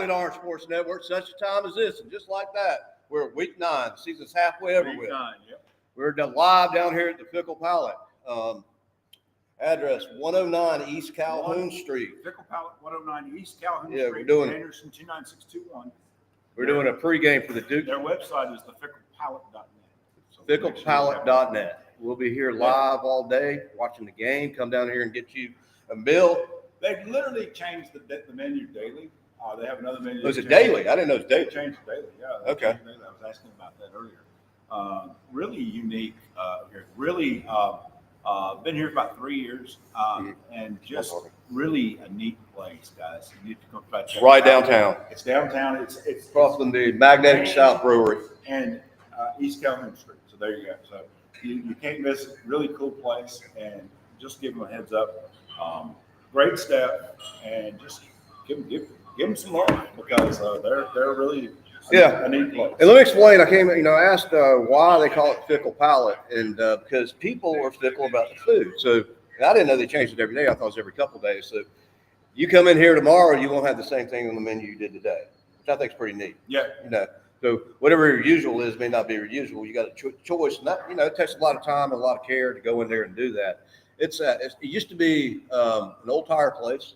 Finally, to our sports network, such a time as this, and just like that, we're at week 9. The season's halfway over with. Week 9, yep. We're live down here at the Fickle Palate. Address 109 East Calhoun Street. Fickle Palate, 109 East Calhoun Yeah, Street, we're doing Anderson 29621. We're doing a pregame for the Duke. Their website is theficklepalate.net. So Ficklepalate.net. We'll be here live all day watching the game. Come down here and get you a meal. They've literally changed the menu daily. They have another menu. Was it daily? I didn't know it was daily. They changed it daily. Yeah. Okay. I was asking about that earlier. Really unique here. Really been here about 3 years, and just really a neat place, guys. You need to come try to check it out. Right downtown. It's downtown. It's Across from the Magnetic South Brewery. And East Calhoun Street. So there you go. So you can't miss it. Really cool place, and just give them a heads up. Great staff, and just give them some love because they're really a neat place. And let me explain. I asked why they call it Fickle Palate, and because people are fickle about the food. So I didn't know they changed it every day. I thought it was every couple of days. So you come in here tomorrow, you won't have the same thing on the menu you did today, which I think is pretty neat. Yeah. So whatever your usual is may not be your usual. You got a choice, and that it takes a lot of time and a lot of care to go in there and do that. It used to be an old tire place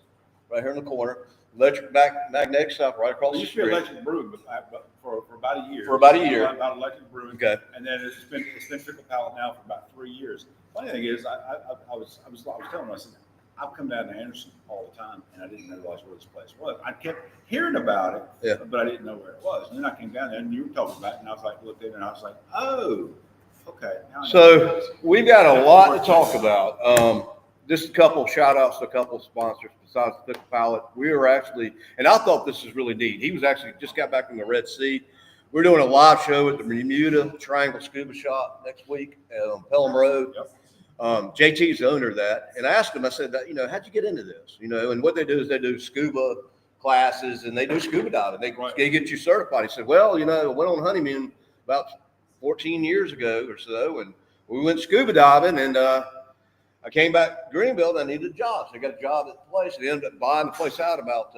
right here in the corner. Electric Magnetic South right across the street. It used to be Electric Brewing, but for about a year. For about a year. About Electric Brewing. Okay. And then it's been Fickle Palate now for about 3 years. Funny thing is, I was telling them, I said, I've come down to Anderson all the time, and I didn't realize where this place was. I kept hearing about it, but I didn't know where it was. And then I came down there, and you were talking about it, and I was like, looked in, and I was like, oh, okay. So we've got a lot to talk about. Just a couple shout outs to a couple of sponsors besides the Fickle Palate. We were actually, and I thought this was really neat. He was actually just got back from the Red Sea. We're doing a live show at the Bermuda Triangle Scuba Shop next week on Pelham Road. Yep. JT's the owner of that. And I asked him, I said, how'd you get into this? And what they do is they do scuba classes and they do scuba diving. They get you certified. He said, well, I went on honeymoon about 14 years ago or so, and we went scuba diving, and I came back to Greenville and I needed a job. So I got a job at the place. They ended up buying the place out about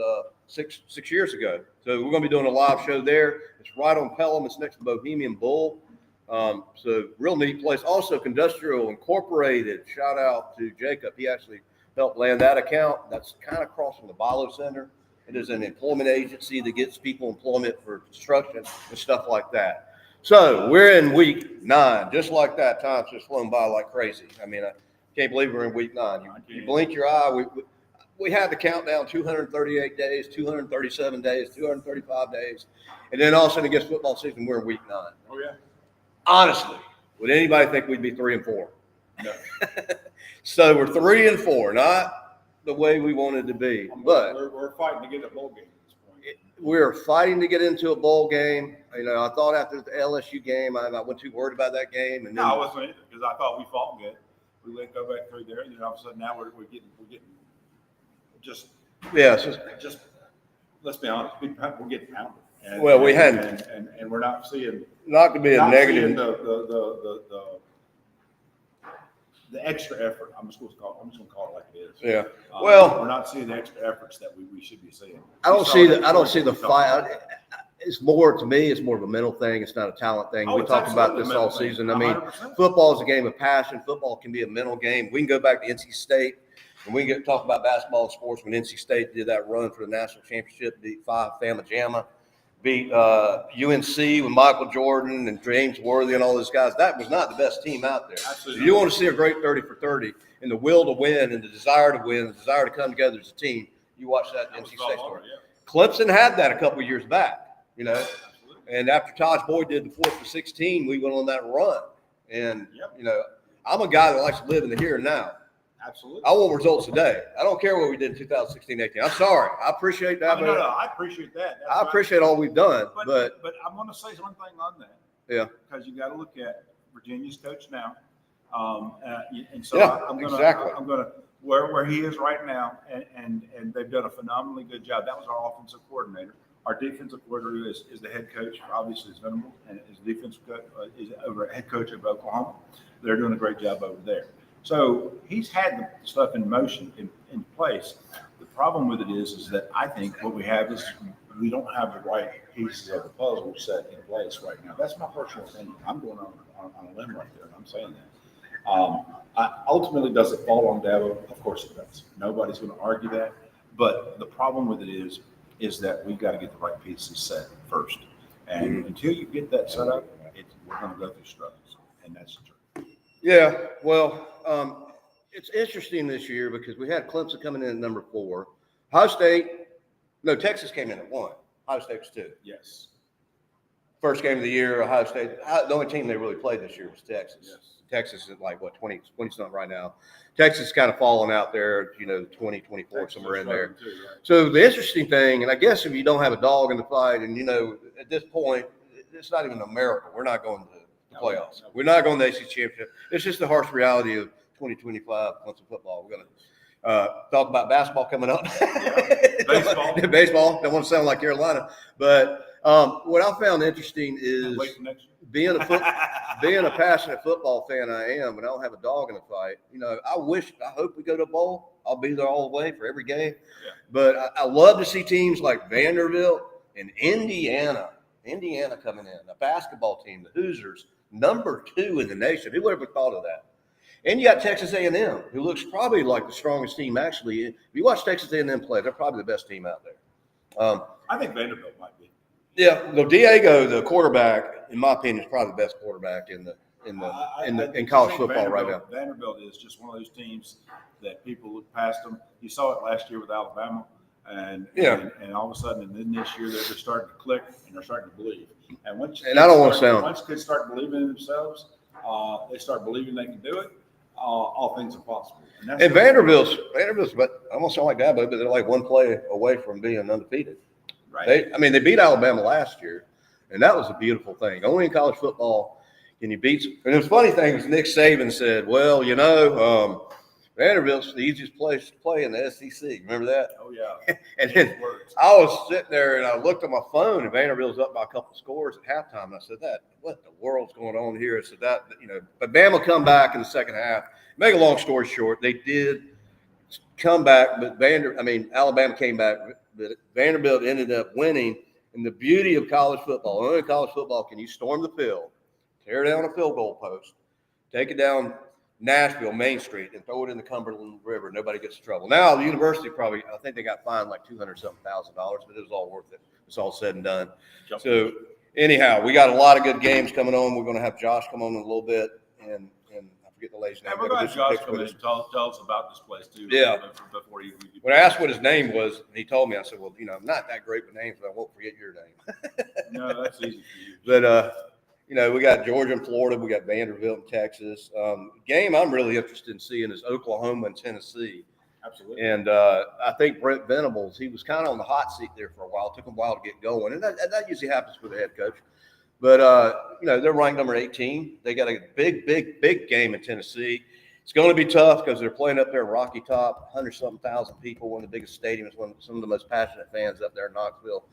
six years ago. So we're going to be doing a live show there. It's right on Pelham. It's next to Bohemian Bull. So real neat place. Also, Industrial Incorporated. Shout out to Jacob. He actually helped land that account. That's kind of across from the Bilo Center. It is an employment agency that gets people employment for construction and stuff like that. So we're in week 9. Just like that, time's just flown by like crazy. I can't believe we're in week 9. You blink your eye. We had the countdown 238 days, 237 days, 235 days. And then all of a sudden it gets football season, we're in week 9. Oh, yeah. Honestly, would anybody think we'd be 3-4? No. So we're 3-4, not the way we wanted to be. But we're fighting to get a bowl game at this point. We're fighting to get into a bowl game. I thought after the LSU game, I wasn't too worried about that game. And then, no, I wasn't either because I thought we fought good. We let go back through there, and then all of a sudden now we're getting just let's be honest, we're getting pounded. And, we hadn't, and we're not seeing not to be a negative. The extra effort. I'm just going to call it like it is. Yeah. We're not seeing the extra efforts that we should be seeing. I don't see the fight. It's more, to me, it's more of a mental thing. It's not a talent thing. We talked about this all season. 100%. Football is a game of passion. Football can be a mental game. We can go back to NC State, and we can talk about basketball and sports when NC State did that run for the national championship, beat Fama Jamma, beat UNC with Michael Jordan and James Worthy and all those guys. That was not the best team out there. Absolutely. If you want to see a great 30 for 30 and the will to win and the desire to win, the desire to come together as a team, you watch that NC State story. Yeah. Clemson had that a couple of years back. And after Taj Boyd did the 4th for 16, we went on that run. And, I'm a guy that likes to live in the here and now. Absolutely. I want results today. I don't care what we did in 2016-18. I'm sorry. I appreciate that. No, I appreciate that. I appreciate all we've done. But I'm going to say one thing on that. Yeah. Because you got to look at Virginia's coach now. And so I'm going to where he is right now, and they've done a phenomenally good job. That was our offensive coordinator. Our defensive coordinator is the head coach, obviously, is Venable, and his defensive coach is head coach of Oklahoma. They're doing a great job over there. So he's had the stuff in motion, in place. The problem with it is that I think what we have is we don't have the right pieces of the puzzle set in place right now. That's my personal opinion. I'm going on a limb right there, and I'm saying that. Ultimately, does it fall on Dabo? Of course it does. Nobody's going to argue that. But the problem with it is that we've got to get the right pieces set first. And until you get that set up, we're going to go through struggles, and that's true. Yeah, well, it's interesting this year because we had Clemson coming in at number 4. Texas came in at 1. Ohio State was 2. Yes. First game of the year, Ohio State. The only team they really played this year was Texas. Yes. Texas is like, 20 something right now. Texas is kind of falling out there, 20, 24, Texas somewhere in there. Too, right? So the interesting thing, and I guess if you don't have a dog in the fight, and, at this point, it's not even a miracle. We're not going to the playoffs. We're not going to the ACC championship. It's just the harsh reality of 2025 Clemson football. We're going to talk about basketball coming up. Baseball. Baseball. Don't want to sound like Carolina. But what I found interesting is being a passionate football fan I am, and I don't have a dog in the fight. I hope we go to a bowl. I'll be there all the way for every game. Yeah. But I love to see teams like Vanderbilt and Indiana coming in, a basketball team, the Hoosiers, number 2 in the nation. Who would have thought of that? And you got Texas A&M, who looks probably like the strongest team. Actually, if you watch Texas A&M play, they're probably the best team out there. I think Vanderbilt might be. Yeah, well, Diego, the quarterback, in my opinion, is probably the best quarterback in college football right now. Vanderbilt is just one of those teams that people look past them. You saw it last year with Alabama, and all of a sudden, and then this year they're just starting to click and they're starting to believe. Once kids start believing in themselves, they start believing they can do it. All things are possible. And Vanderbilt's, but I almost sound like Dabo, but they're like one play away from being undefeated. Right. They beat Alabama last year, and that was a beautiful thing. Only in college football can you beat. And the funny thing was Nick Saban said, "Well, Vanderbilt's the easiest place to play in the SEC." Remember that? Oh yeah. And then I was sitting there and I looked at my phone, and Vanderbilt's up by a couple scores at halftime. And I said, what the world's going on here? So but Bama come back in the second half. Make a long story short, they did come back, but Alabama came back, but Vanderbilt ended up winning. And the beauty of college football, only in college football can you storm the field, tear down a field goal post, take it down Nashville, Main Street, and throw it in the Cumberland River. Nobody gets in trouble. Now, the university I think they got fined like $200-something thousand, but it was all worth it. It's all said and done. So, anyhow, we got a lot of good games coming on. We're going to have Josh come on in a little bit, and I forget the lady's name. We're going to have Josh come in and tell us about this place, too. Yeah. When I asked what his name was, he told me, I said, well, I'm not that great with names, but I won't forget your name. No, that's easy for you. But, we got Georgia and Florida. We got Vanderbilt and Texas. Game I'm really interested in seeing is Oklahoma and Tennessee. Absolutely. And I think Brent Venables, he was kind of on the hot seat there for a while. It took him a while to get going. And that usually happens with the head coach. But, they're ranked number 18. They got a big game in Tennessee. It's going to be tough because they're playing up there in Rocky Top, 100-something thousand people, one of the biggest stadiums, some of the most passionate fans up there in Knoxville.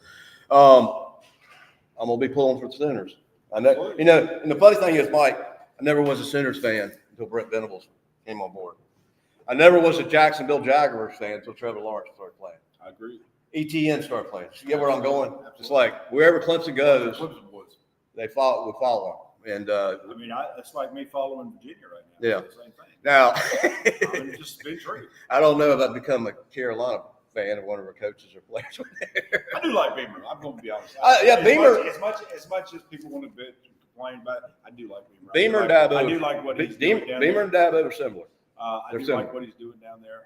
I'm going to be pulling for the Sooners. I know, and the funny thing is, Mike, I never was a Sooners fan until Brent Venables came on board. I never was a Jacksonville Jaguars fan until Trevor Lawrence started playing. I agree. ETN started playing. You get where I'm going? Absolutely. It's like wherever Clemson goes, we follow them. And it's like me following Virginia right now. Yeah. It's the same thing. Now, it's just been true. I don't know if I've become a Carolina fan of one of our coaches or players over there. I do like Beamer. I'm going to be honest. Beamer. As much as people want to complain about it, I do like Beamer. Beamer and Dabo. I do like what he's doing down there. Beamer and Dabo are similar. I do like what he's doing down there.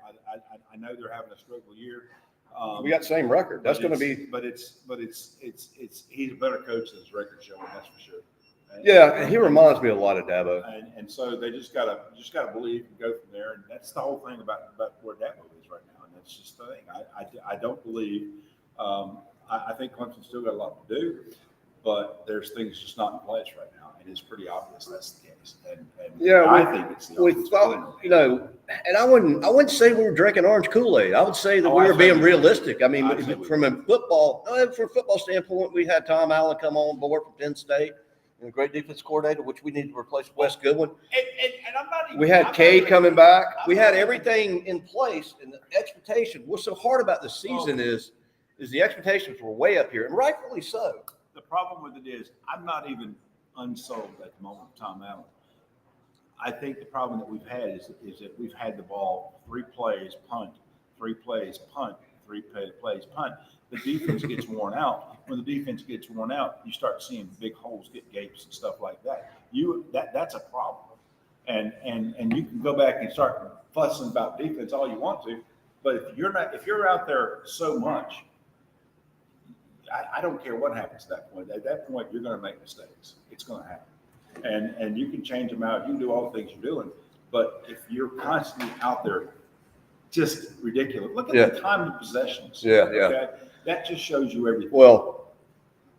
I know they're having a struggle year. We got the same record. That's going to be. But it's he's a better coach than his record showing. That's for sure. And he reminds me a lot of Dabo. And so they just gotta believe and go from there. And that's the whole thing about where Dabo is right now. And that's just the thing. I don't believe. I think Clemson's still got a lot to do, but there's things just not in place right now, and it's pretty obvious that's the case. And I think it's the obvious. And I wouldn't say we were drinking orange Kool-Aid. I would say that we were being realistic. I mean, from a football standpoint, we had Tom Allen come on board from Penn State. And a great defense coordinator, which we need to replace Wes Goodwin. And I'm not even. We had Cade coming back. We had everything in place, and the expectation. What's so hard about this season is is the expectations were way up here, and rightfully so. The problem with it is I'm not even unsold at the moment of Tom Allen. I think the problem that we've had is that we've had the ball 3 plays, punt, 3 plays, punt, 3 plays, punt. The defense gets worn out. When the defense gets worn out, you start seeing big holes, get gapes and stuff like that. That's a problem. And you can go back and start fussing about defense all you want to, but if you're out there so much, I don't care what happens at that point. At that point, you're going to make mistakes. It's going to happen. And you can change them out. You can do all the things you're doing. But if you're constantly out there, just ridiculous. Look at the time of possessions. Yeah. Okay? That just shows you everything. Well,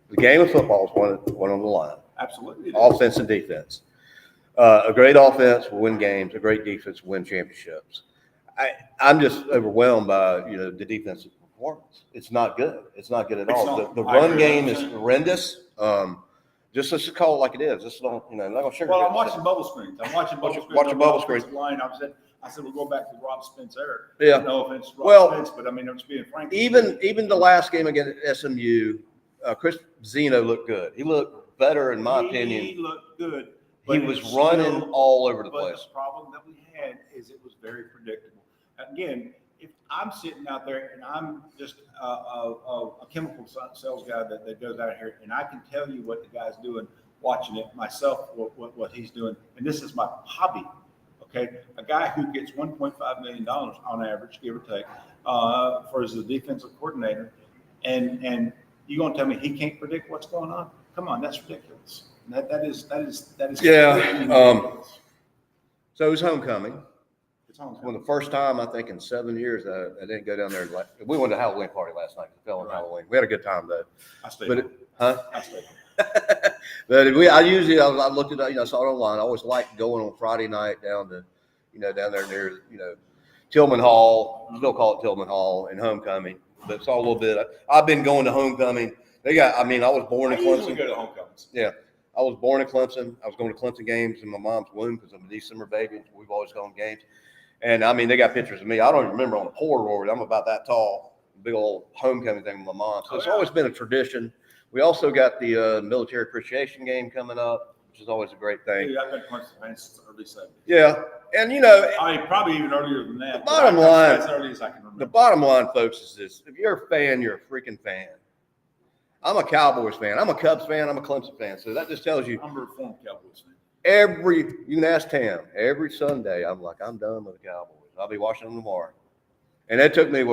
the game of football is one on the line. Absolutely. Offense and defense. A great offense will win games. A great defense will win championships. I'm just overwhelmed by the defensive performance. It's not good. It's not good at all. The run game is horrendous. Just let's just call it like it is. Just don't, not gonna sugarcoat. Well, I'm watching bubble screens. Watching bubble screens. Line. I said we'll go back to Rob Spence era. Yeah. No offense to Rob Spence, but I mean I'm just being frank. Even the last game against SMU, Chris Zeno looked good. He looked better in my opinion. He looked good. He was running all over the place. The problem that we had is it was very predictable. Again, if I'm sitting out there and I'm just a chemical sales guy that goes out here and I can tell you what the guy's doing, watching it myself, what he's doing, and this is my hobby. Okay, a guy who gets $1.5 million on average, give or take, for as a defensive coordinator, and you're gonna tell me he can't predict what's going on? Come on, that's ridiculous. That is. Yeah. So it was homecoming. It's homecoming. Well, the first time I think in 7 years I didn't go down there. We went to a Halloween party last night. It fell on Halloween. We had a good time though. I stayed. I stayed. But I looked at I saw it online. I always liked going on Friday night down to down there near Tillman Hall. Still call it Tillman Hall and homecoming. But saw a little bit. I've been going to homecoming. I was born in Clemson. I usually go to homecomings. Yeah. I was born in Clemson. I was going to Clemson games in my mom's womb because I'm a December baby. We've always gone to games. And they got pictures of me. I don't even remember on the pole. I'm about that tall. Big old homecoming thing with my mom. So it's always been a tradition. We also got the military appreciation game coming up, which is always a great thing. Yeah, I've been Clemson fan since the early 70s. Yeah. And, probably even earlier than that. The bottom line, as early as I can remember. The bottom line, folks, is this. If you're a fan, you're a freaking fan. I'm a Cowboys fan. I'm a Cubs fan. I'm a Clemson fan. So that just tells you. I'm a reformed Cowboys fan. You can ask Tam, every Sunday, I'm done with the Cowboys. I'll be watching them tomorrow. And that took me,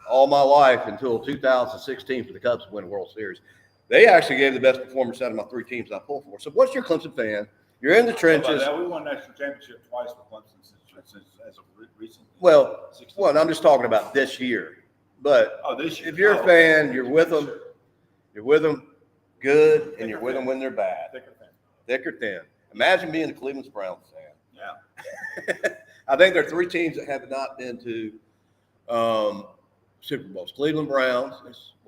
all my life until 2016 for the Cubs to win a World Series. They actually gave the best performance out of my 3 teams I pulled for. So once you're a Clemson fan, you're in the trenches. We won national championship twice with Clemson since as of recently. Well, I'm just talking about this year. But this year. If you're a fan, you're with them. Sure. You're with them good, and you're with them when they're bad. Thick or thin. Imagine being a Cleveland Browns fan. Yeah. I think there are 3 teams that have not been to Super Bowls. Cleveland Browns.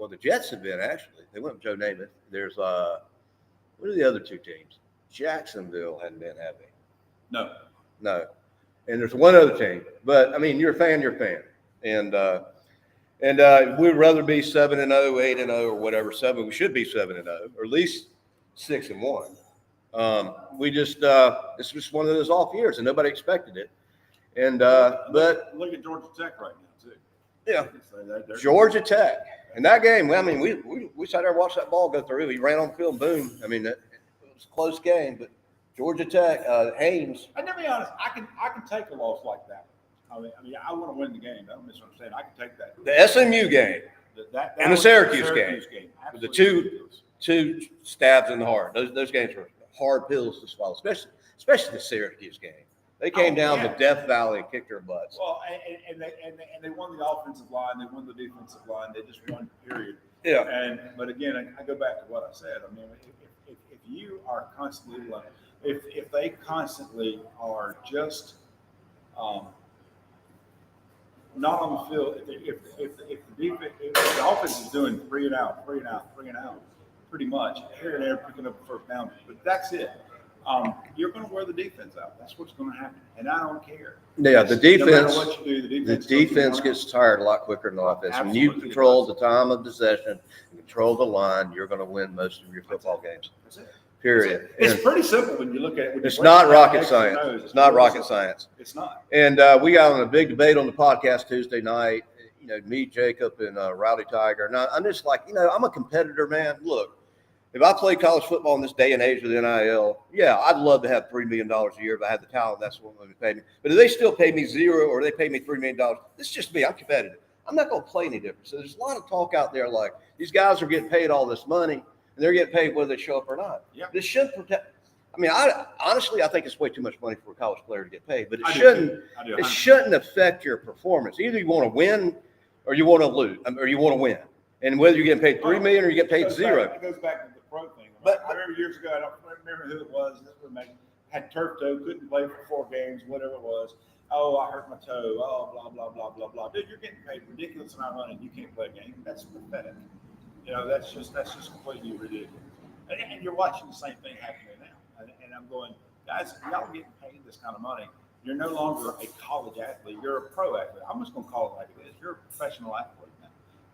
The Jets have been, actually. They went with Joe Namath. There's, what are the other 2 teams? Jacksonville hadn't been, have they? No. And there's one other team. But, you're a fan, you're a fan. And we'd rather be 7-0, 8-0, or whatever. We should be 7-0, or at least 6-1. It's just one of those off years, and nobody expected it. And but look at Georgia Tech right now too. Yeah, Georgia Tech. In that game, we sat there and watched that ball go through. He ran on the field, boom. It was a close game, but Georgia Tech, Haynes. And to be honest, I can take a loss like that. I want to win the game. Don't misunderstand. I can take that. The SMU game and the Syracuse game. The two stabs in the heart. Those games were hard pills to swallow, especially the Syracuse game. They came down to Death Valley and kicked their butts. Well, and they won the offensive line. They won the defensive line. They just won, period. Yeah. But again, I go back to what I said. If you are constantly, if they constantly are just not on the field, if the offense is doing 3 and out, pretty much here and there picking up a first down, but that's it. you're going to wear the defense out. That's what's going to happen, and I don't care. Yeah, the defense. No matter what you do, the defense gets tired a lot quicker than the offense. When you control the time of possession, control the line, you're going to win most of your football games. That's it. Period. It's pretty simple when you look at it. It's not rocket science. It's not rocket science. It's not. And we got on a big debate on the podcast Tuesday night. You know, me, Jacob, and Rowdy Tiger. And I'm just like, I'm a competitor, man. Look, if I played college football in this day and age with NIL, yeah, I'd love to have $3 million a year if I had the talent. That's what they pay me. But if they still pay me $0 or they pay me $3 million, it's just me. I'm competitive. I'm not going to play any different. So there's a lot of talk out there like these guys are getting paid all this money. They're getting paid whether they show up or not. Yeah. This shouldn't protect. I mean, honestly, I think it's way too much money for a college player to get paid, but it shouldn't affect your performance. Either you want to win or you want to lose, or you want to win. And whether you're getting paid $3 million or you get paid $0. It goes back to the pro thing. But I remember years ago, I don't remember who it was. This was had turf toe, couldn't play for 4 games, whatever it was. Oh, I hurt my toe. Oh, blah, blah, blah, blah, blah. Dude, you're getting paid ridiculous amount of money and you can't play a game. That's pathetic. That's just completely ridiculous. And you're watching the same thing happening now. And I'm going, guys, y'all are getting paid this kind of money. You're no longer a college athlete. You're a pro athlete. I'm just going to call it like it is. You're a professional athlete now.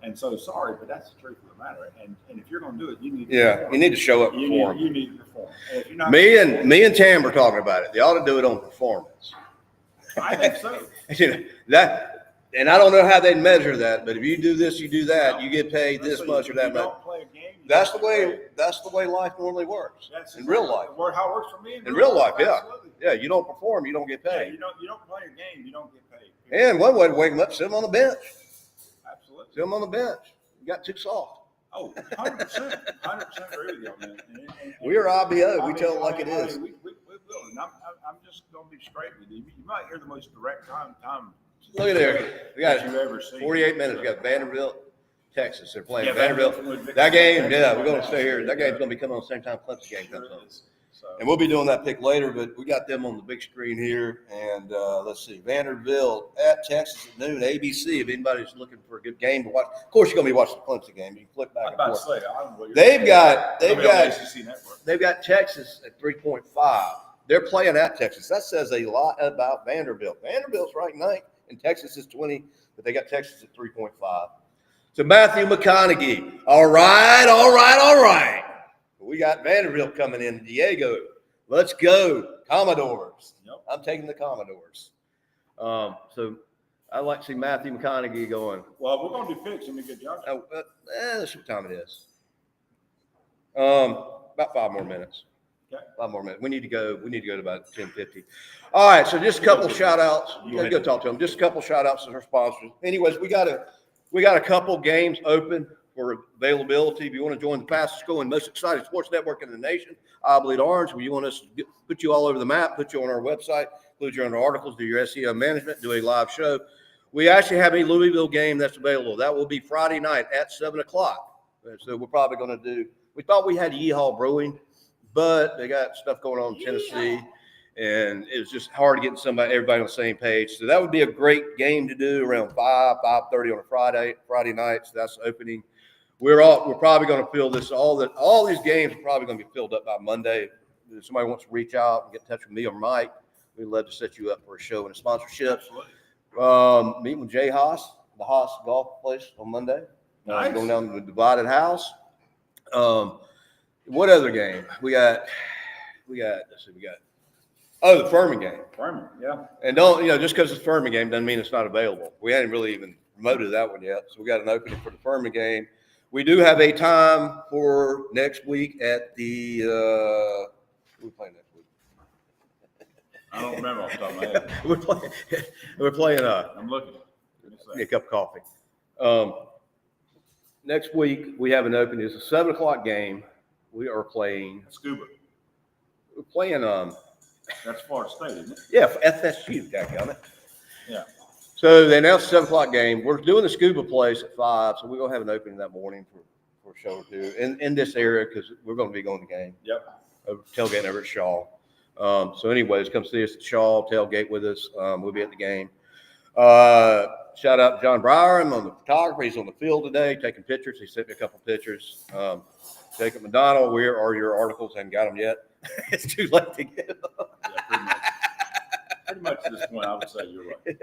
And so, sorry, but that's the truth of the matter. And if you're going to do it, you need to perform. You need to show up and perform. You need to perform. And if you're not me and Tam were talking about it. They ought to do it on performance. I think so. And I don't know how they measure that, but if you do this, you do that, you get paid this much or that much. That's the way life normally works. In real life. How it works for me in real life, yeah. Yeah, you don't perform, you don't get paid. Yeah, you don't play your game, you don't get paid. And one way to wake them up, sit them on the bench. Absolutely. Sit them on the bench. You got too soft. Oh, 100%. 100% agree with y'all, man. We're IBO. We tell it like it is. We will. And I'm just going to be straight with you. You might hear the most direct time. Look at there. We got you've ever seen. 48 minutes. We got Vanderbilt, Texas. They're playing Vanderbilt. That game, we're going to stay here. That game's going to be coming on the same time Clemson game comes on. And we'll be doing that pick later, but we got them on the big screen here. And let's see, Vanderbilt at Texas at noon, ABC. If anybody's looking for a good game to watch, of course you're going to be watching the Clemson game. You can flip back and forth. They've got Texas at 3.5. They're playing at Texas. That says a lot about Vanderbilt. Vanderbilt's ranked 9th, and Texas is 20, but they got Texas at 3.5. So Matthew McConaughey. All right. We got Vanderbilt coming in. Diego. Let's go. Commodores. Yep. I'm taking the Commodores. So I like to see Matthew McConaughey going. Well, we're going to do picks and we get Josh. That's what time it is. About 5 more minutes. Okay. 5 more minutes. We need to go to about 10:50. All right. So just a couple of shout outs. You gotta go talk to them. Just a couple of shout outs to our sponsors. Anyways, we got a couple games open for availability. If you want to join the fastest growing, most exciting sports network in the nation, I Bleed Orange, where you want us to put you all over the map, put you on our website, include you on our articles, do your SEO management, do a live show. We actually have a Louisville game that's available. That will be Friday night at 7 o'clock. So we're probably going to do, we thought we had Yeehaw Brewing, but they got stuff going on in Tennessee, and it was just hard to get everybody on the same page. So that would be a great game to do around 5:30 on a Friday night. So that's opening. We're probably going to fill this. All these games are probably going to be filled up by Monday. If somebody wants to reach out and get in touch with me or Mike, we'd love to set you up for a show and a sponsorship. Meeting with Jay Haas, the Haas Golf Place on Monday. Nice. Going down to the Divided House. What other game? We got. Let's see. The Furman game. Furman, yeah. And just because it's Furman game doesn't mean it's not available. We hadn't really even promoted that one yet, so we got an opening for the Furman game. We do have a time for next week at the. Who are we playing next week? I don't remember off the top of my head. We're playing. I'm looking. Get a cup of coffee. Next week we have an opening. It's a 7 o'clock game. We are playing Scuba. We're playing. That's Florida State, isn't it? Yeah, FSU. It. Yeah. So they announced a 7 o'clock game. We're doing the Scuba place at 5, so we're gonna have an opening that morning for a show or two in this area because we're gonna be going to the game. Yep. Tailgating over at Shaw. So anyways, come see us at Shaw, tailgate with us. We'll be at the game. Shout out to John Breyer. I'm on the photography. He's on the field today taking pictures. He sent me a couple pictures. Jacob McDonald, where are your articles? Haven't got them yet. It's too late to give. Yeah, pretty much at this point, I would say you're right.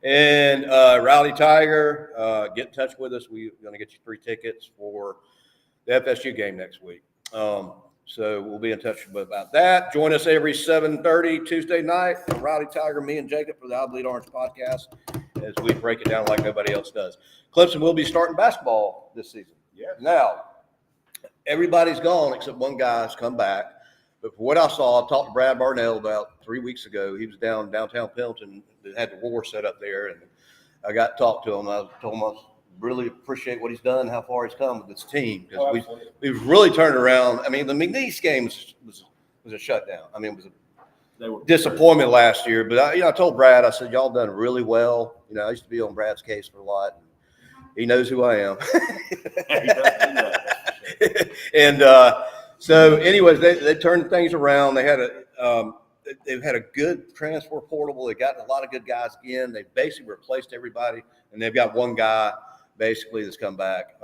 And Rowdy Tiger, get in touch with us. We're going to get you 3 tickets for the FSU game next week. So we'll be in touch about that. Join us every 7:30 Tuesday night on Rowdy Tiger, me and Jacob for the I Bleed Orange podcast as we break it down like nobody else does. CLESOM will be starting basketball this season. Yes. Now, everybody's gone except one guy's come back. But from what I saw, I talked to Brad Barnell about 3 weeks ago. He was downtown Pendleton that had the war set up there, and I got to talk to him. I told him I really appreciate what he's done, how far he's come with this team, because we've really turned around. I mean, the McNeese game was a shutdown. I mean, it was a disappointment last year. But I told Brad, I said, y'all done really well. I used to be on Brad's case for a lot. He knows who I am. And so, anyways, they turned things around. They had they've had a good transfer portable. They got a lot of good guys in. They basically replaced everybody, and they've got one guy basically that's come back.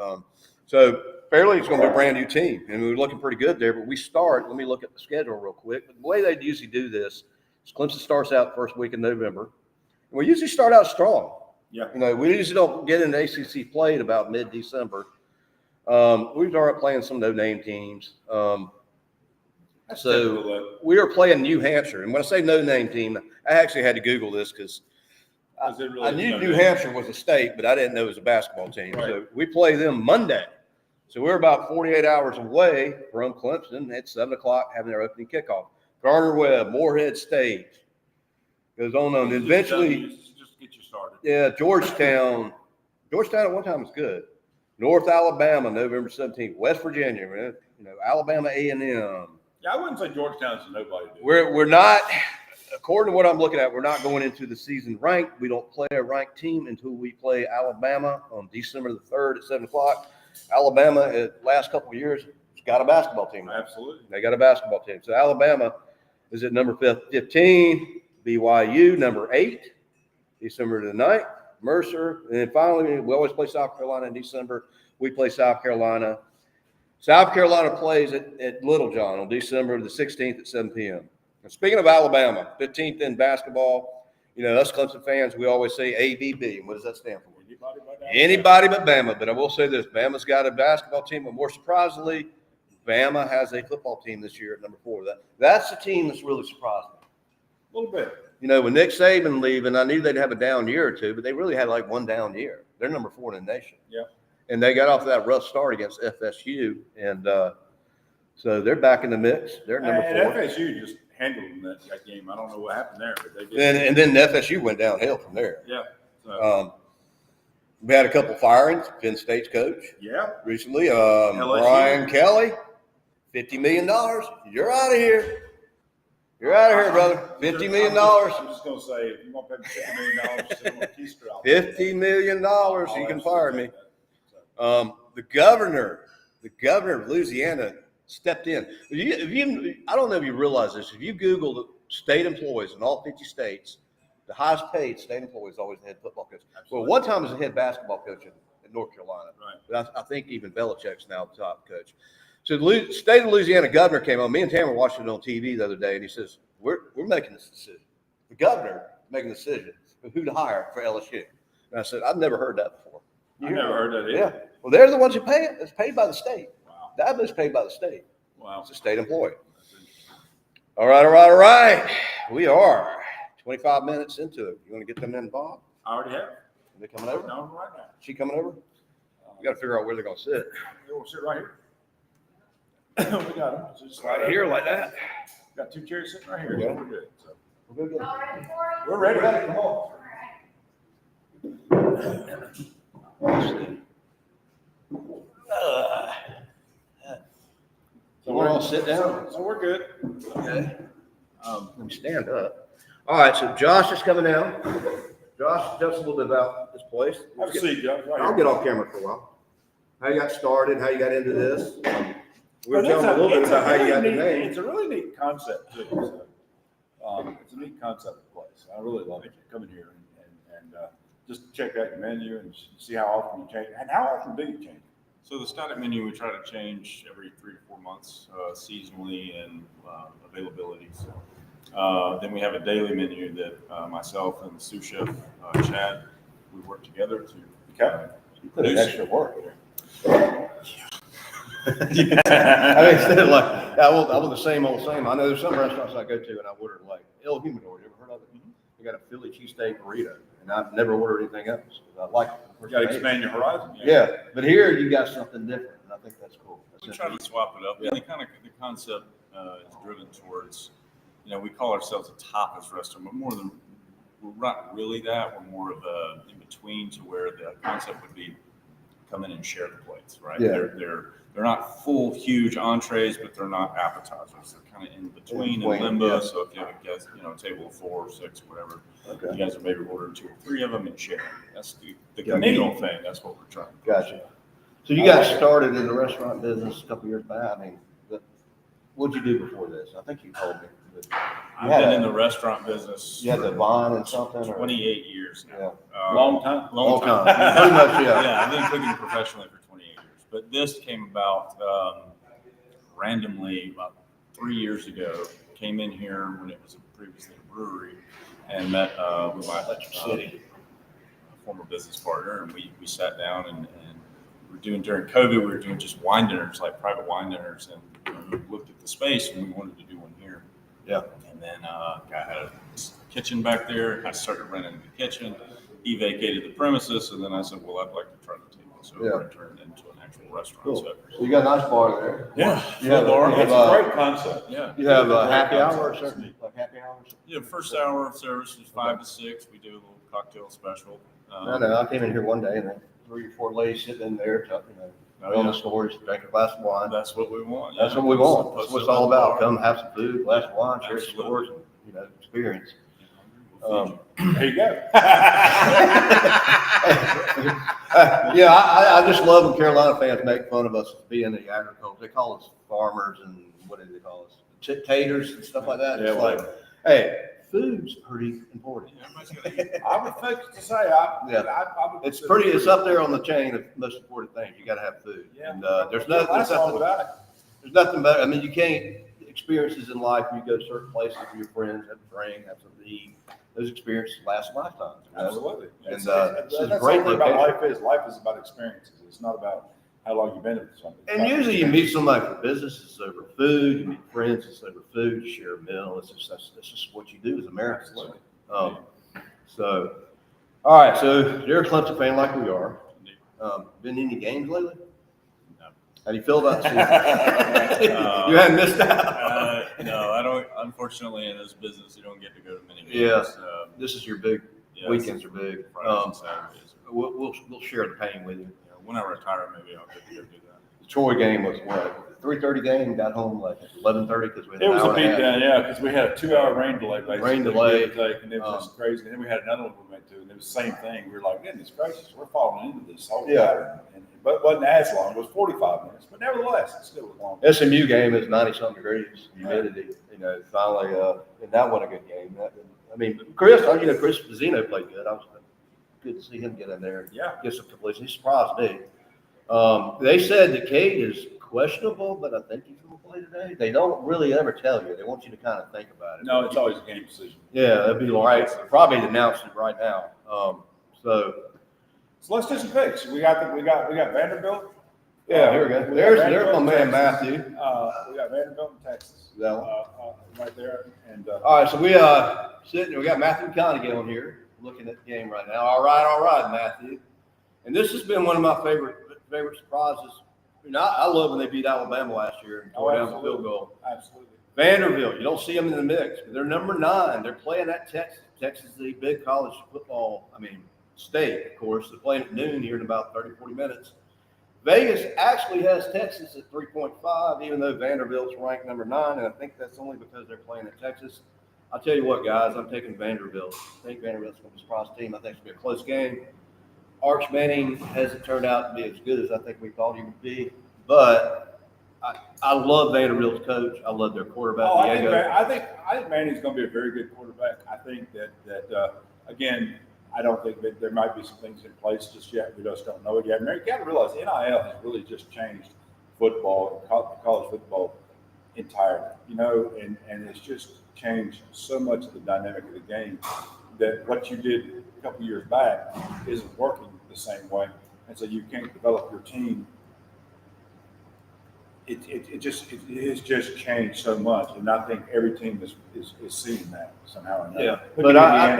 So fairly, it's going to be a brand new team, and we're looking pretty good there. But let me look at the schedule real quick. But the way they usually do this is Clemson starts out the first week in November, and we usually start out strong. Yeah. We usually don't get into ACC play at about mid-December. We start playing some no-name teams. So we are playing New Hampshire. And when I say no-name team, I actually had to Google this because I knew New Hampshire was a state, but I didn't know it was a basketball team. Right. So we play them Monday. So we're about 48 hours away from Clemson at 7 o'clock having their opening kickoff. Gardner-Webb, Morehead State goes on. And eventually, just get you started. Yeah, Georgetown. Georgetown at one time was good. North Alabama, November 17th. West Virginia, man. Alabama A&M. Yeah, I wouldn't say Georgetown's a nobody. We're not, according to what I'm looking at, we're not going into the season ranked. We don't play a ranked team until we play Alabama on December the 3rd at 7 o'clock. Alabama, the last couple of years, has got a basketball team. Absolutely. They got a basketball team. So Alabama is at number 15, BYU, number 8, December the 9th, Mercer. And then finally, we always play South Carolina in December. We play South Carolina. South Carolina plays at Littlejohn on December the 16th at 7 p.m. And speaking of Alabama, 15th in basketball, us Clemson fans, we always say ABB. And what does that stand for? Anybody but Bama. But I will say this, Bama's got a basketball team, but more surprisingly, Bama has a football team this year at number 4. That's the team that's really surprised me. A little bit. With Nick Saban leaving, I knew they'd have a down year or two, but they really had like one down year. They're number 4 in the nation. Yeah. And they got off that rough start against FSU, and so they're back in the mix. They're number 4. And FSU just handled them that game. I don't know what happened there, but they did. And then FSU went downhill from there. Yeah. So. We had a couple firings. Penn State's coach. Yeah. Recently, Brian Kelly, $50 million. You're out of here. You're out of here, brother. $50 million. I'm just going to say, if you want to pay me $50 million, sit on a keister. $50 million. You can fire me. The governor of Louisiana stepped in. I don't know if you realize this. If you Google the state employees in all 50 states, the highest paid state employee is always the head football coach. Absolutely. Well, one time was the head basketball coach in North Carolina. Right. But I think even Belichick's now the top coach. So the state of Louisiana governor came on. Me and Tamara watched it on TV the other day, and he says, we're making this decision. The governor making the decision of who to hire for LSU. And I said, I've never heard that before. I've never heard that either. Yeah. Well, they're the ones who pay it. It's paid by the state. Wow. That is paid by the state. Wow. It's a state employee. All right. We are 25 minutes into it. You want to get them in, Bob? I already have. Are they coming over? No, right now. She coming over? We got to figure out where they're going to sit. We'll sit right here. We got them. Just right here like that. Got 2 chairs sitting right here. Yeah. We're good. So. We'll go get Ready for us? We're ready. Come on. So we're all sit down. So we're good. Okay. Let me stand up. All right. So Josh is coming down. Josh, tell us a little bit about this place. Have a seat, Joe. Right I'll here. get off camera for a while. How you got started? How you got into this? We were Well, telling a little bit about how you got the neat, name. It's a really neat concept too. So, it's a neat concept of place. I really love it. Come in here and just check out your menu and see how often you change it. And how often do you change it? So the static menu we try to change every 3 to 4 months, seasonally and availability. So then we have a daily menu that myself and the sous chef Chad, we work together to You put in produce. extra work there. I mean, instead of like, I want the same old same. I know there's some restaurants I go to and I order like El Humidor. You ever heard of it? They got a Philly cheesesteak burrito, and I've never ordered anything else. I like it. You got to expand your horizon. Yeah, but here you got something different, and I think that's cool. We try to swap it up. Yeah. And the concept is driven towards, we call ourselves a tapas restaurant, but we're not really that. We're more of a in between to where the concept would be come in and share the plates, right? Yeah. They're not full, huge entrees, but they're not appetizers. They're kind of in between, in limbo. Yeah. So if you have a guest, a table of 4 or 6, whatever, Okay. you guys are maybe ordering 2 or 3 of them and sharing. That's the Yeah. communal thing. That's what we're trying to do. Gotcha. So you guys started in the restaurant business a couple years back. I mean, what'd you do before this? I think you told me. I've been in the restaurant business. You had the bond and something? Or? 28 years now. Yeah. Long time. Long time. Pretty much, yeah. Yeah, I've been cooking professionally for 28 years. But this came about randomly about 3 years ago. Came in here when it was previously a brewery and met with my former business partner. And we sat down and we were doing, during COVID, we were doing just wine dinners, like private wine dinners. And we looked at the space and we wanted to do one here. Yeah. And then guy had a kitchen back there. I started renting the kitchen. He vacated the premises, and then I said, "Well, I'd like to try to take this over and turn it into an actual restaurant." Cool. So, So you got a nice bar there. yeah, You have, bar. you It's have, a great concept. Yeah. you have a Great happy hour or concept. something? Like happy hours? Yeah. First hour of service is 5 to 6. We do a little cocktail special. I know. I came in here one day and there 3 or 4 ladies sitting in there, telling the stories, drinking a glass of wine. That's what we want. That's what we want. That's what it's all about. Come have some food, glass of wine, share stories, and experience. There you go. Yeah, I just love when Carolina fans make fun of us being the agriculture. They call us farmers and what do they call us? Taters and stuff like that. It's like, hey, food's pretty important. Yeah, everybody's got to eat. I would think to say, It's pretty. It's up there on the chain of most important things. You got to have food. Yeah. And there's nothing better. I mean, you can't experiences in life. You go to certain places with your friends, have a drink, have something to eat. Those experiences last lifetimes. Absolutely. And It's this is that's great what about location. life is. Life is about experiences. It's not about how long you've been with something. And usually you meet somebody for business, it's over food. You meet friends, it's over food. You share a meal. It's just what you do as Americans. Absolutely. So, all right. So you're a Clemson fan like we are. Been in any games lately? No. How do you feel about the season? You haven't missed out. No, I don't. Unfortunately, in this business, you don't get to go to many games. Yeah. This is your big Yeah, weekends are big. Fridays and Saturdays. We'll share the pain with you. When I retire, maybe I'll get to go do that. The Troy game was what, 3:30 game. Got home like 11:30 because we had It was an a hour and half. beatdown, yeah, because we had a 2-hour rain delay, basically. Rain delay. give or take, and it was just crazy. And then we had another one we went to, and it was the same thing. We were like, goodness gracious, we're falling into this whole pattern. But it wasn't as long. It was 45 minutes, but nevertheless, it still was long. SMU game is 90-something degrees, humidity. Finally, and that wasn't a good game. Chris Pizzino played good. I was good to see him get in there and get some completion. He surprised me. They said that Cade is questionable, but I think he's going to play today. They don't really ever tell you. They want you to kind of think about it. No, it's always a game decision. Yeah, that'd be right. Probably announce it right now. So let's do some picks. We got Vanderbilt. yeah, here we go. There's my man Matthew. We got Vanderbilt in Texas. That one. Right there. And All right, so we sitting. We got Matthew McConaughey on here looking at the game right now. All right, Matthew. And this has been one of my favorite surprises. I love when they beat Alabama last year and tore down the field goal. Absolutely. Vanderbilt, you don't see them in the mix, but they're number 9. They're playing at Texas. Texas is a big college football, state, of course. They're playing at noon here in about 30, 40 minutes. Vegas actually has Texas at 3.5, even though Vanderbilt's ranked number 9, and I think that's only because they're playing at Texas. I'll tell you what, guys, I'm taking Vanderbilt. I think Vanderbilt's going to be a surprise team. I think it's going to be a close game. Arch Manning hasn't turned out to be as good as I think we thought he would be, but I love Vanderbilt's coach. I love their quarterback, Diego. I think Manning's going to be a very good quarterback. I think that again, I don't think that there might be some things in place just yet. We just don't know it yet. And you got to realize NIL has really just changed football, college football entirely, and it's just changed so much of the dynamic of the game that what you did a couple years back isn't working the same way. And so you can't develop your team. It has just changed so much, and I think every team is seeing that somehow or another. Yeah, but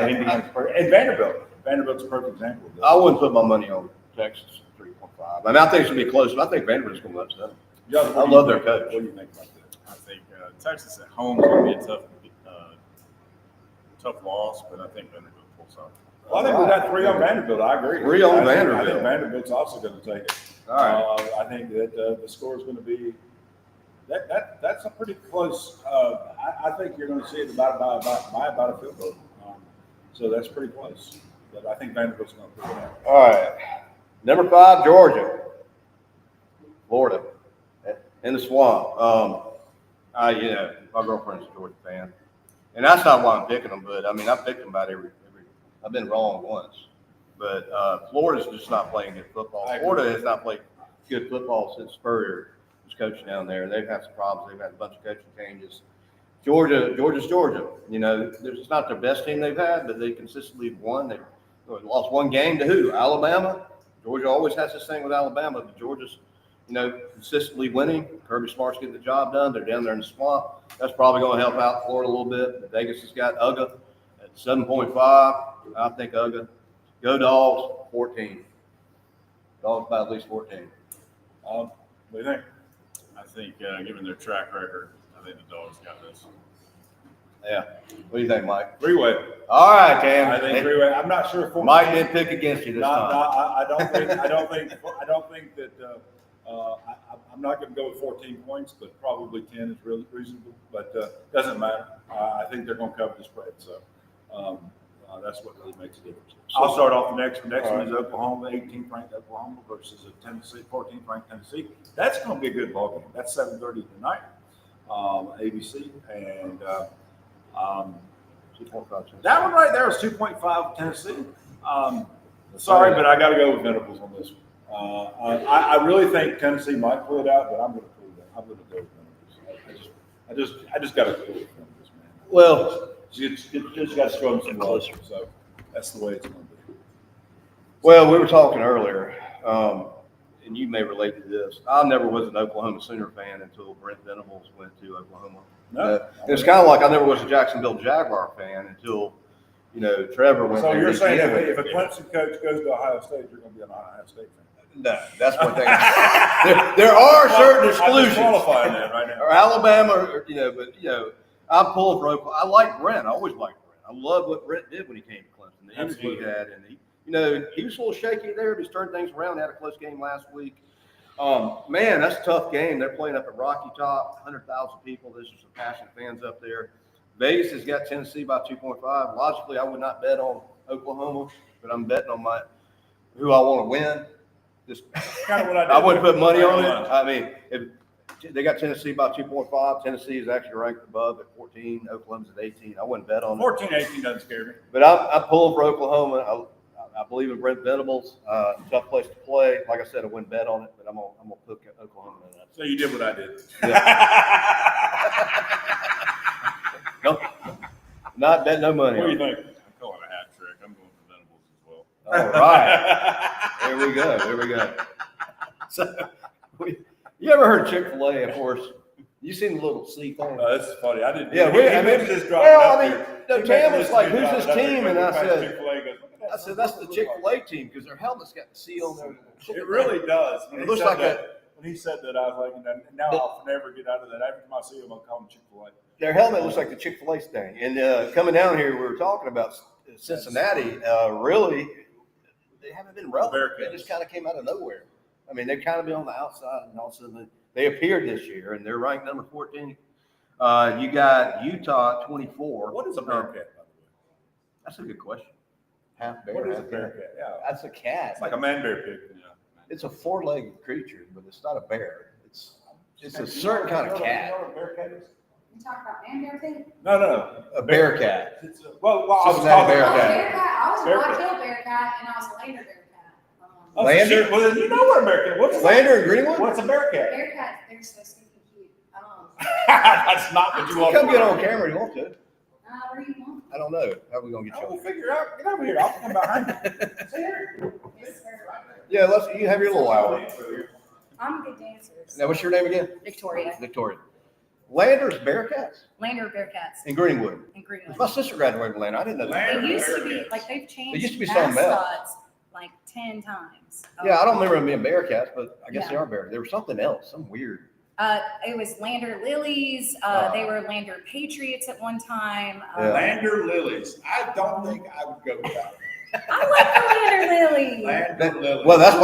Indiana's perfect, and Vanderbilt's a perfect example of this. I wouldn't put my money on Texas 3.5. I mean, I think it's gonna be close, but I think Vanderbilt's gonna upset them. Yeah, I love their coach. What do you think about that? I think Texas at home is going to be a tough loss, but I think Vanderbilt pulls out. Well, I think we got 3 on Vanderbilt. I agree. 3 on I Vanderbilt. think Vanderbilt's also going to take it. All right. I think that the score is going to be that's a pretty close. I think you're going to see it by about a field goal. So that's pretty close. But I think Vanderbilt's going to pull it out. All right. Number 5, Georgia. Florida. In the swamp. My girlfriend's a Georgia fan. And that's not why I'm picking them, but I mean, I've picked them about every I've been wrong once. But Florida's just not playing good football. Florida has not played good football since Spurrier was coaching down there. They've had some problems. They've had a bunch of coaching changes. Georgia's Georgia. It's not their best team they've had, but they consistently won. They lost one game to who? Alabama. Georgia always has this thing with Alabama, but Georgia's, consistently winning. Kirby Smart's getting the job done. They're down there in the swamp. That's probably going to help out Florida a little bit. Vegas has got UGA at 7.5. I think UGA. Go Dogs, 14. Dogs by at least 14. What do you think? I think, given their track record, I think the Dogs got this. Yeah. What do you think, Mike? Three-way. All right, Cam. I think three-way. I'm not sure if Mike did pick against you this No, time. I don't think that. I'm not going to go with 14 points, but probably 10 is really reasonable. But doesn't matter. I think they're going to cover the spread. So that's what really makes a difference. I'll start off the next one. Next one is Oklahoma, 18th ranked Oklahoma versus a Tennessee, 14th ranked Tennessee. That's going to be a good ball game. That's 7:30 tonight, ABC, and 2.5. that one right there is 2.5 Tennessee. Sorry, but I got to go with Venables on this one. I really think Tennessee might pull it out, but I'm going to pull it out. I'm going to go with Venables. I just got to go with Venables, man. Well, Just got to throw them some closer. So that's the way it's going to be. Well, we were talking earlier, and you may relate to this. I never was an Oklahoma Sooner fan until Brent Venables went to Oklahoma. No, it's kind of like I never was a Jacksonville Jaguar fan until, Trevor went. So there. you're saying if a Clemson coach goes to Ohio State, you're going to be an Ohio State fan? No, that's one thing. there are certain exclusions. I'm qualifying that right now. Or Alabama, I'm pulling for Oklahoma. I like Brent. I always liked Brent. I love what Brent did when he came to Clemson. The energy he had, and he was a little shaky there, but he's turned things around. Had a close game last week. Man, that's a tough game. They're playing up at Rocky Top, 100,000 people. There's some passionate fans up there. Vegas has got Tennessee by 2.5. Logically, I would not bet on Oklahoma, but I'm betting on who I want to win. Just kind of what I did. I wouldn't put money on it. I mean, if they got Tennessee by 2.5, Tennessee is actually ranked above at 14. Oklahoma's at 18. I wouldn't bet on 14, 18 doesn't scare me. But I'm pulling for Oklahoma. I believe in Brent Venables. Tough place to play. Like I said, I wouldn't bet on it, but I'm gonna put Oklahoma in that. So you did what I did. Yeah. No, not betting no money. What do you think? I'm calling a hat trick. I'm going for Venables as well. All right. There we go. So, you ever heard Chick-fil-A? Of course, you seen the little C thing. That's funny. I didn't. Yeah, Tam was like, "Who's this team?" And I said, "That's the Chick-fil-A team because their helmet's got the C on there." It really does. It looks like when he said that, I was like, now I'll never get out of that. Every time I see him, I'll call him Chick-fil-A. Their helmet looks like the Chick-fil-A thing. And coming down here, we were talking about Cincinnati. Really, they haven't been relevant. They just kind of came out of nowhere. I mean, they've kind of been on the outside, and all of a sudden they appeared this year, and they're ranked number 14. You got Utah at 24. What is a Bearcat, by the way? That's a good question. Half bear, What is a half cat. Bearcat? Yeah. That's a cat. It's like a man bear pig. Yeah. It's a four-legged creature, but it's not a bear. It's a certain kind of cat. You know what a Bearcat is? You talking about man bear thing? No. A bearcat. Well, I was Cincinnati talking Bearcat. Oh, about bearcat. I was a Bearcat. Rock Hill bearcat, and I was a Lander bearcat. Oh, Lander? shit. Well, then you know what a bearcat. What's a Lander in Greenwood? What's a bearcat? Bearcats, they're so stinking cute. That's not what you want. Come get on camera, you want to. Where do you want? I don't know. How are we gonna get you We'll on? figure out. Get over here. I'll come behind you. See here. Yes, sir. Yeah, you have your little hour. I'm a good dancer. Now, what's your name again? Victoria. Victoria. Lander's Bearcats Lander bearcats in Greenwood. in Greenwood. My sister graduated from Lander. I didn't know that. They used to be, Bearcats. like, they've changed They used to be something else. mascots like 10 times. Yeah, I don't remember them being Bearcats, but I guess Yeah. they are Bearcats. There was something else, some weird. It was Lander Lilies. They were Lander Patriots at one time. Yeah. Lander Lilies. I don't think I would go with that. I like the Lander Lilies. Lander Lilies. Well, that's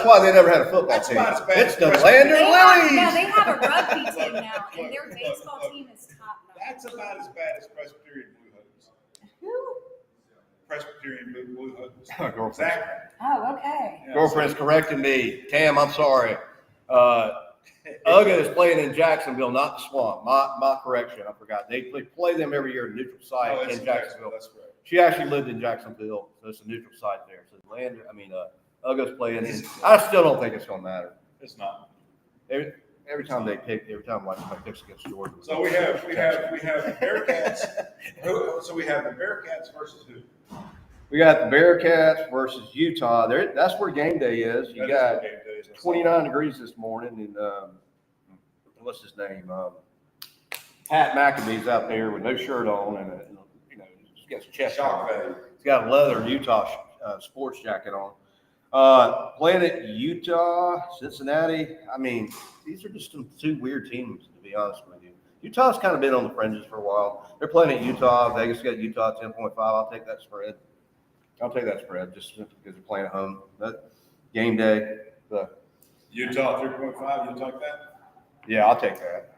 why they never had a football That's team. about as bad It's as the Presbyterian. Lander They have, Lilies. no, they have a rugby team now, and their baseball team is top notch. That's about as bad as Presbyterian Blue Hoods. Who? Presbyterian Blue Hoods. Girlfriend. Exactly. Oh, okay. Yeah, Girlfriend's correcting me. Tam, I'm sorry. Uga is playing in Jacksonville, not the Swamp. My correction. I forgot. They play them every year in neutral site it's in Jacksonville. That's correct. She actually lived in Jacksonville, so it's a neutral site there. So Uga's playing in. I still don't think it's gonna matter. It's not. Every time they pick, every time like somebody picks against Georgia. So we have the Bearcats. So we have the Bearcats versus who? We got the Bearcats versus Utah. That's where game day is. You got 29 degrees this morning, and what's his name? Pat McAbee's out there with no shirt on, and he's got his chest Shock out. value. He's got a leather Utah sports jacket on. Playing at Utah, Cincinnati. I mean, these are just some two weird teams, to be honest with you. Utah's kind of been on the fringes for a while. They're playing at Utah. Vegas got Utah 10.5. I'll take that spread. Just simply because they're playing at home. That game day. Utah 3.5. You take that? Yeah, I'll take that.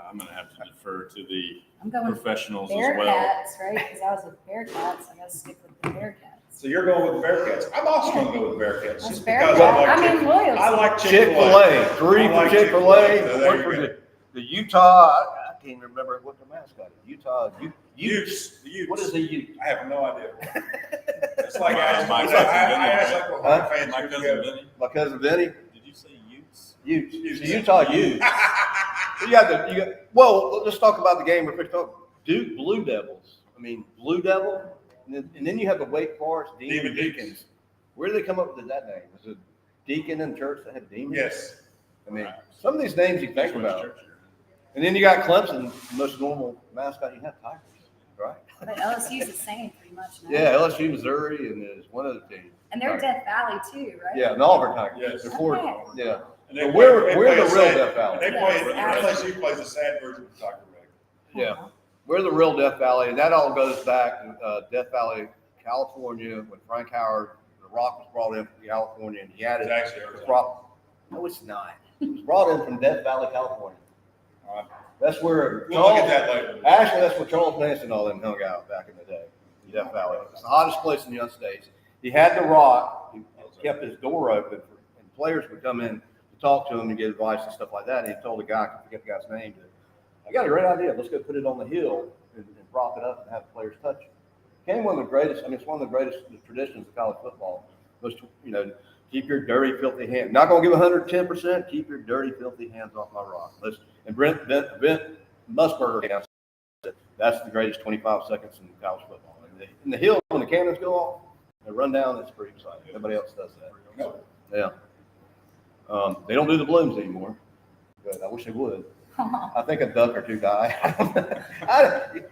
I'm going to have to defer to the I'm going professionals as well. Bearcats, right? Because I was with Bearcats. I got to stick with the Bearcats. So you're going with the Bearcats. I'm also going to go with the Bearcats. That's Just Bearcats. because I like I'm in loyalty. I like Chick-fil-A. 3 I for like Chick-fil-A. There One you for go. the Utah. I can't even remember what the mascot is. Utah. Utes. The Utes. What is a Ute? I have no idea. It's like My I cousin asked like what Huh? fans My years cousin ago. Vinny. My cousin Vinny. Did you say Utes? Utes. It's the Utah Utes. Well, let's talk about the game we're picking up. Duke Blue Devils. I mean, Blue Devil. And then you have the Wake Forest Demon Deacons. Where did they come up with that name? Was it Deacon in church that had demons? Yes. I mean, some of these names you think Just went to about. church here. And then you got Clemson, the most normal mascot. You have Tigers, right? But LSU's the same pretty much now. Yeah, LSU, Missouri, and there's one other team. And they're Death Valley too, right? Yeah, and Auburn Tigers. Yes. They're four. Okay. Yeah. And So we're the real Death And they Valley. play. LSU plays a sad version of Tiger Reg. Yeah. We're the real Death Valley, and that all goes back to Death Valley, California, when Frank Howard, the Rock was brought in from California, and he had It's it. actually Arizona. No, it's not. It was brought in from Death Valley, California. All right. That's where We'll look at that later. Actually, that's where Charles Manson and all them hung out back in the day. Death Valley. It's the hottest place in the United States. He had the Rock. He kept his door open, and players would come in to talk to him and get advice and stuff like that. And he told the guy, I forget the guy's name, I got a great idea. Let's go put it on the hill and prop it up and have the players touch it. Became one of the greatest. I mean, it's one of the greatest traditions of college football. Most, keep your dirty, filthy hands. Not going to give 110%. Keep your dirty, filthy hands off my rock. And Brent Musburger announced that that's the greatest 25 seconds in college football. In the hill, when the cannons go off, they run down. It's pretty exciting. Nobody else does that. Yeah. They don't do the balloons anymore, but I wish they would. I think a duck or two die.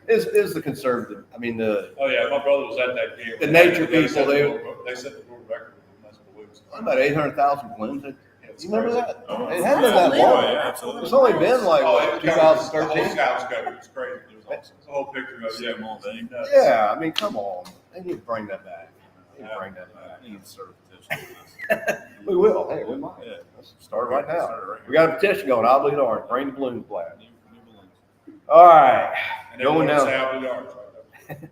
Is the conservative. I mean, Oh yeah, my brother was at that game. The nature They people, set they- the world record with muscle balloons. about 800,000 balloons. It's You remember crazy. that? Oh, It hadn't been that yeah, long. yeah, absolutely. It's only been like Oh, what, it was covered. The 2013. whole sky was covered. It's crazy. It was awesome. It's a whole picture of See them all day. Yeah, I mean, come on. They need to bring that back. They need to bring that back. I need to start a petition for this. We will. Hey, we might. Yeah. Let's start right now. Start it right We got a petition going. I'll lead ours. Bring the balloons flag. New balloons. All right. And Going everyone's down. out the yards right there.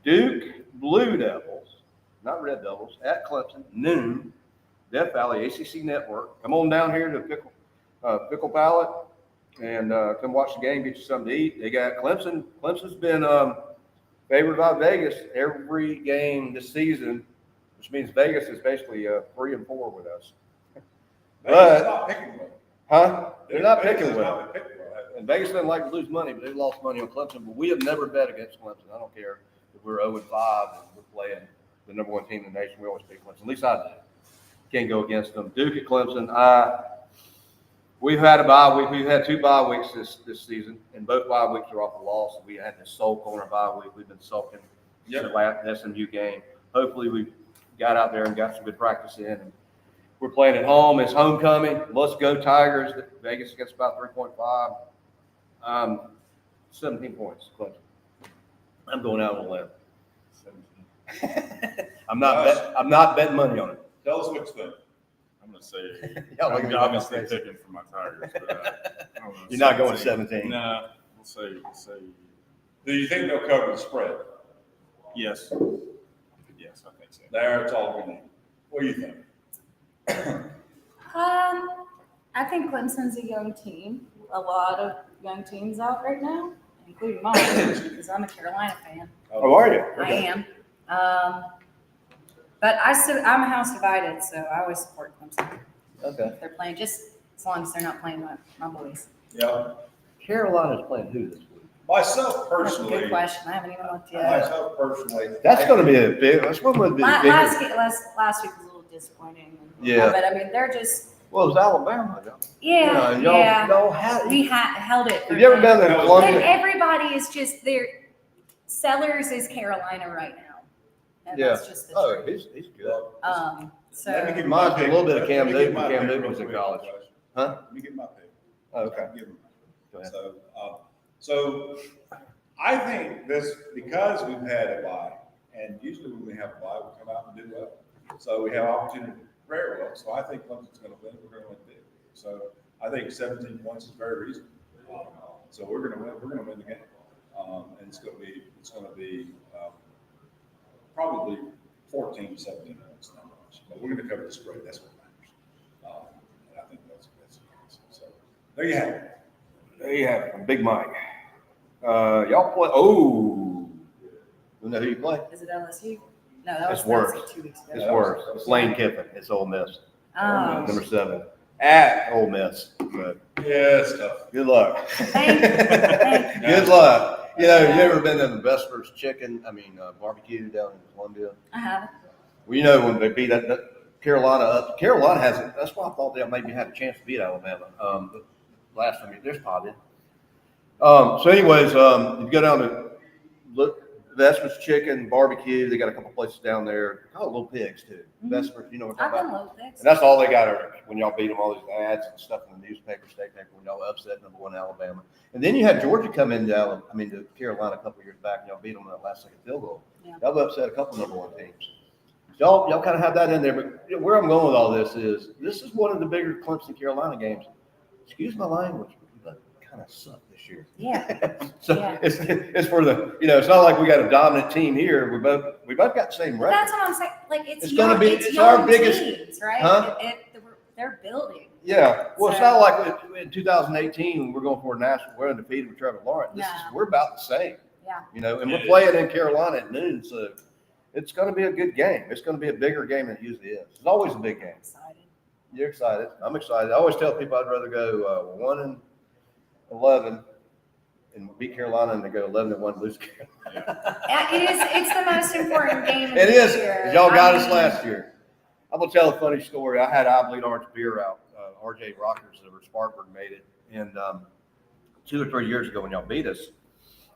Duke Blue Devils, not Red Devils, at Clemson, noon. Death Valley ACC Network. Come on down here to Fickle Palate. and come watch the game, get you something to eat. They got Clemson. Clemson's been favored by Vegas every game this season, which means Vegas is basically 3-4 with us. Vegas is not picking well. Huh? They're not Vegas picking has well. not been picking well. And Vegas doesn't like to lose money, but they've lost money on Clemson. But we have never bet against Clemson. I don't care if we're 0-5 and we're playing the number one team in the nation. We always beat Clemson. At least I do. Can't go against them. Duke at Clemson. We've had a bye week. We've had 2 bye weeks this season, and both bye weeks are off a loss. We had to sulk on our bye week. We've been sulking the last SMU game. Hopefully, we got out there and got some good practice in. And we're playing at home. It's homecoming. Let's go Tigers. Vegas gets about 3.5. 17 points. Clemson. I'm going out on a limb. 17. I'm not betting money on it. Tell us what you think. I'm going to say, Y'all look at I'm me obviously like I'm picking for my Tigers. But, I don't know, You're not going 17. Nah, we'll say, Do you think they'll cover the spread? yes. Yes, I think so. That's all we need. What do you think? I think Clemson's a young team. A lot of young teams out right now, including mine, because I'm a Carolina fan. How are you? I am. But I'm a house divided, so I always support Clemson. Okay. If they're playing, just as long as they're not playing my boys. Yeah. Carolina's playing who this week? Myself That's a personally. good question. I haven't even looked yet. Myself personally. That's going to be a big. That's one of the Last biggest. last week was a little disappointing. Yeah. But I mean, they're just Well, it was Alabama. yeah. Y'all had. We held it. Have you ever been to And Columbia? everybody is just their Sellers is Carolina right now. And that's just the Oh, truth. he's good. So Let me give you Reminds my me a pick. little bit of Cam Let me give Newton. my Cam pick Newton real was in quick, college. guys. Huh? Let me get my pick. Okay. I'll give them. Go ahead. So I think this, because we've had a bye, and usually when we have a bye, we come out and do well. So we have opportunity to prepare well. So I think Clemson's going to win. We're going to win big. So I think 17 points is very reasonable. So we're going to win. We're going to win the game, and it's going to be probably 14 to 17 points. Not much, but we're going to cover the spread. That's what matters. And I think that's the case. So there you have it. There you have it. Big Mike. Y'all play. Oh, you know who you play? is it LSU? No, that was It's worse. like 2 weeks ago. It's worse. It's Lane Kiffin. It's Ole Miss. Oh. Number 7 at Ole Miss. So, Yeah, it's tough. good luck. Thank you. Thank you. Good luck. You know, you ever been to the Vesper's barbecue down in Columbia? I haven't. Well, you know, when they beat that Carolina up, Carolina hasn't. That's why I thought they maybe had a chance to beat Alabama. But last time, there's probably. So, anyways, you go down to look Vesper's Chicken Barbecue. They got a couple places down there. Oh, Little Pigs too. Vesper's, you know what I'm I've talking been about? low fixed. And that's all they got when y'all beat them. All these ads and stuff in the newspaper, state paper. When y'all upset number 1 Alabama, and then you had Georgia come into to Carolina a couple years back, and y'all beat them in that last second field goal. Yeah. Y'all upset a couple number 1 teams. Y'all kind of have that in there, but you know, where I'm going with all this is one of the bigger Clemson Carolina games. Excuse my language, but kind of suck this year. Yeah. So Yeah. it's for the it's not like we got a dominant team here. We both got the same But record. that's what I'm saying. Like It's gonna be- it's it's our young biggest- teams, right? Huh? They're building. Yeah, well, it's So- not like in 2018 when we're going for a national. We're undefeated with Trevor Lawrence. We're about the same. Yeah. And we're playing in Carolina at noon, so it's going to be a good game. It's going to be a bigger game than it usually is. It's always a big game. I'm excited. You're excited. I'm excited. I always tell people I'd rather go 1-11 and beat Carolina than to go 11-1 lose Carolina. Yeah, it's the most important game of It the is. year. Y'all got I us mean, last year. I'm gonna tell a funny story. I had I Bleed Orange beer out. RJ Rockers over Spartanburg made it, and 2 or 3 years ago when y'all beat us,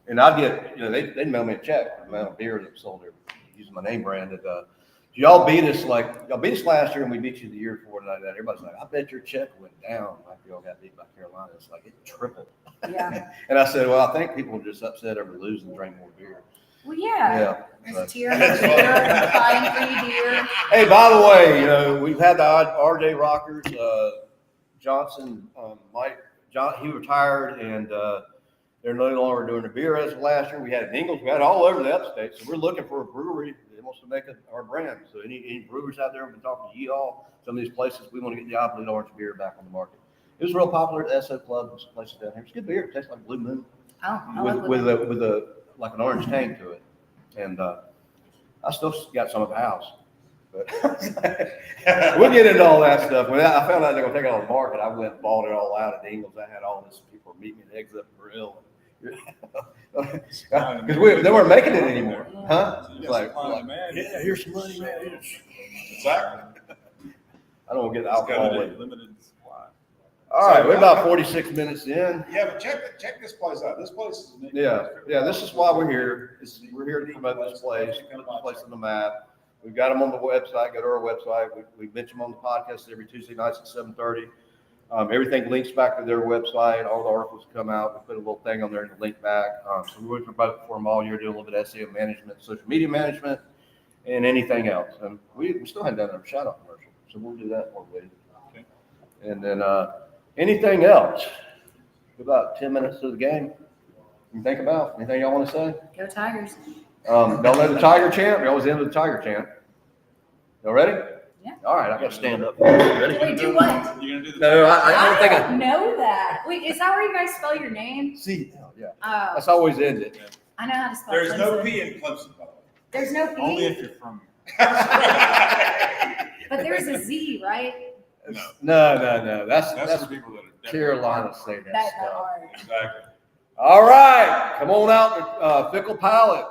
and I'd get they'd mail me a check for the amount of beer that was sold there using my name brand. And y'all beat us last year, and we beat you the year before that. Everybody's like, I bet your check went down after y'all got beat by Carolina. It's like it tripled. Yeah. And I said, well, I think people are just upset over losing and drink more beer. Well, yeah. Yeah. There's a tier of beer, buying free beer. Hey, by the way, we've had the RJ Rockers, Johnson, Mike, he retired, and they're no longer doing the beer as of last year. We had it in Ingles, we had it all over the upstate. So we're looking for a brewery that wants to make our brand. So any brewers out there, we've been talking to you all, some of these places, we want to get the I Bleed Orange beer back on the market. It was real popular at SO Club and some places down here. It's good beer. It tastes like Blue Moon Oh, I love with Blue Moon. with a like an orange tank to it. And I still got some at the house. But we'll get into all that stuff. When I found out they're gonna take it on the market, I went and bought it all out at Ingles. I had all this people meet me at the exit of the grill. Because they weren't making it anymore, huh? So you It's got like, supply and demand. yeah, here's some money, man. Exactly. I don't get It's alcohol. limited, limited supply. All right, we're about 46 minutes in. Yeah, but check this place out. This place is neat. Yeah, this is why we're here. We're here to promote this place, put this place on the map. We've got them on the website. Go to our website. We mention them on the podcast every Tuesday nights at 7:30. Everything links back to their website. All the articles come out. We put a little thing on there to link back. So we promote for them all year, do a little bit of SEO management, social media management, and anything else. And we still haven't done a shout out commercial, so we'll do that more later. Okay. And then anything else? About 10 minutes to the game. You think about anything y'all want to say? Go Tigers. Y'all know the Tiger chant? We always end with the Tiger chant. Y'all ready? Yeah. All right, I got to stand up. Ready? Wait, do what? You're gonna do the. No, I don't think don't know that. Wait, is that where you guys spell your name? See, yeah. Oh, That's always ended. I know how to spell There's no Clemson. P in Clemson, by the way. There's no P, Only if you're from. but there's a Z, right? No. That's That's for people that are. definitely Carolina say that That stuff. hard. Exactly. All right, come on out to Fickle Palate.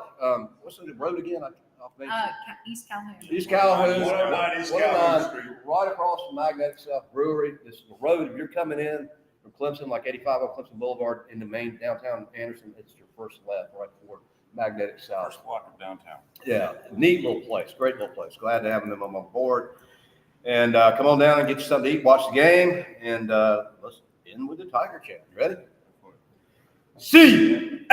What's the road again? Off Main Street. East Calhoun. East Calhoun. 109 East 109, Calhoun Street. right across from Magnetic South Brewery. This is the road. If you're coming in from Clemson, like 85 on Clemson Boulevard in the main downtown Anderson, it's your first left right before Magnetic South. First block of downtown. Yeah, neat little place, great little place. Glad to have them on board. And come on down and get you something to eat, watch the game, and let's end with the Tiger chant. You ready? CLESOM.